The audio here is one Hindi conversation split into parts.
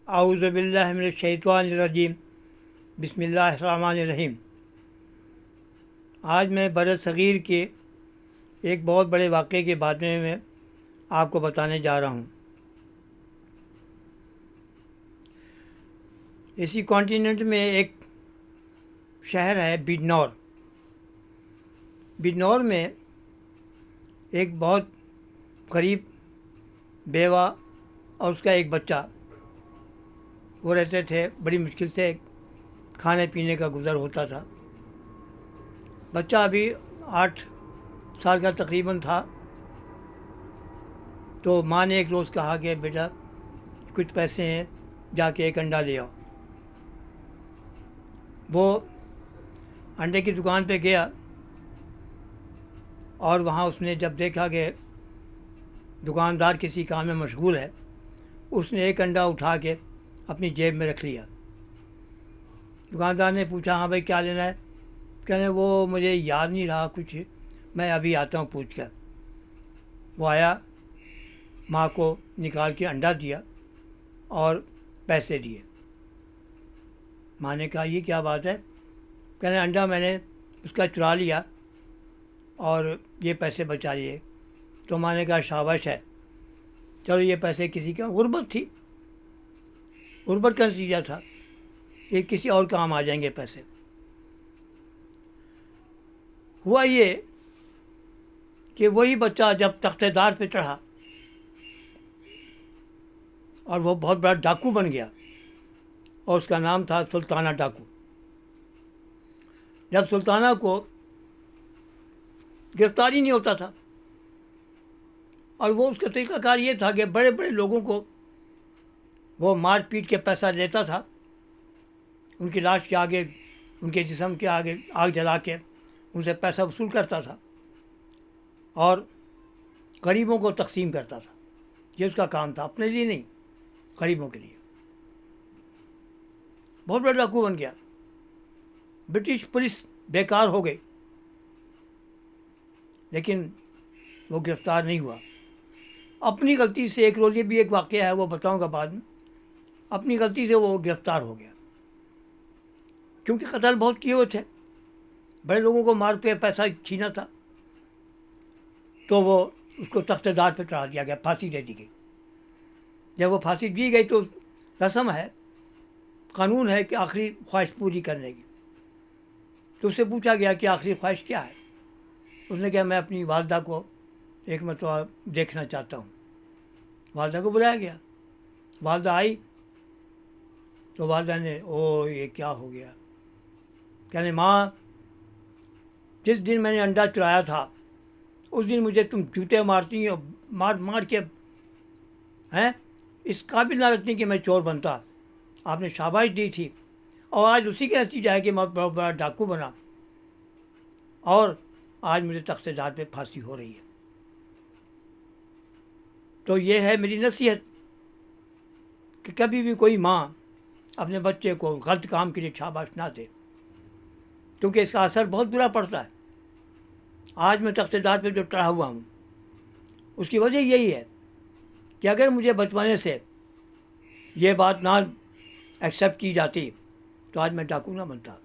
आऊज़ु बिल्लाहि मिनश शैतानिर रजीम। बिस्मिल्लाहिर्रहमानिर्रहीम। आज मैं बरसग़ीर के एक बहुत बड़े वाक़े के बारे में आपको बताने जा रहा हूँ। इसी कॉन्टिनेंट में एक शहर है बिजनौर। बिजनौर में एक बहुत गरीब बेवा और उसका एक बच्चा वो रहते थे। बड़ी मुश्किल से खाने पीने का गुज़र होता था। बच्चा अभी 8 साल का तकरीबन था। तो माँ ने एक रोज़ कहा कि बेटा कुछ पैसे हैं, जाके एक अंडा ले आओ। वो अंडे की दुकान पे गया और वहाँ उसने जब देखा कि दुकानदार किसी काम में मशगूल है, उसने एक अंडा उठा के अपनी जेब में रख लिया। दुकानदार ने पूछा, हाँ भाई क्या लेना है? कहने वो मुझे याद नहीं रहा कुछ, मैं अभी आता हूँ पूछ कर। वो आया, माँ को निकाल के अंडा दिया और पैसे दिए। माँ ने कहा ये क्या बात है? कहने अंडा मैंने उसका चुरा लिया और ये पैसे बचा लिए। तो माँ ने कहा शाबाश है, चलो ये पैसे किसी का गुर्बत थी, गुर्बत का नतीजा था, ये किसी और काम आ जाएंगे पैसे। हुआ ये कि वही बच्चा जब तख्तेदार पे चढ़ा और वो बहुत बड़ा डाकू बन गया और उसका नाम था सुल्ताना डाकू। जब सुल्ताना को गिरफ्तार ही नहीं होता था और वो उसका तरीक़ाकार ये था कि बड़े बड़े लोगों को वो मार पीट के पैसा लेता था, उनकी लाश के आगे, उनके जिस्म के आगे आग जला के उनसे पैसा वसूल करता था और गरीबों को तकसीम करता था। ये उसका काम था, अपने लिए नहीं, गरीबों के लिए। बहुत बड़ा डाकू बन गया। ब्रिटिश पुलिस बेकार हो गई, लेकिन वो गिरफ़्तार नहीं हुआ। अपनी गलती से एक रोज़, ये भी एक वाक़या है, वो बताऊंगा बाद में। अपनी गलती से वो गिरफ़्तार हो गया क्योंकि कत्ल बहुत किए हुए थे, बड़े लोगों को मार के पैसा छीना था। तो वो उसको तख्तेदार पे चढ़ा दिया गया, फांसी दे दी गई। जब वो फांसी दी गई तो रस्म है, कानून है कि आखिरी ख्वाहिश पूरी करने की। तो उससे पूछा गया कि आखिरी ख्वाहिश क्या है? उसने कहा मैं अपनी वालदा को एक मरतबा देखना चाहता हूँ। वालदा को बुलाया गया, वालदा आई तो वालदा ने, ओ ये क्या हो गया? कहने माँ, जिस दिन मैंने अंडा चुराया था उस दिन मुझे तुम जूते मारती और मार मार के हैं इस काबिल ना रखती कि मैं चोर बनता। आपने शाबाश दी थी और आज उसी का नतीजा है कि मैं बड़ा बड़ा डाकू बना और आज मुझे तख्तेदार पे फांसी हो रही है। तो ये है मेरी नसीहत कि कभी भी कोई माँ अपने बच्चे को गलत काम के लिए शाबाश ना दे, क्योंकि इसका असर बहुत बुरा पड़ता है। आज मैं तख्तेदार पे जो चढ़ा हुआ हूँ उसकी वजह यही है कि अगर मुझे बचपने से ये बात ना एक्सेप्ट की जाती तो आज मैं डाकू ना बनता।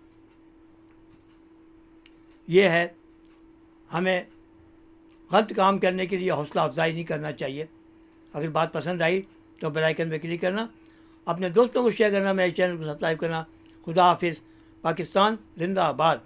ये है, हमें गलत काम करने के लिए हौसला अफजाई नहीं करना चाहिए। अगर बात पसंद आई तो बेल आइकन पे क्लिक करना, अपने दोस्तों को शेयर करना, मेरे चैनल को सब्सक्राइब करना। खुदा हाफिज़। पाकिस्तान जिंदाबाद।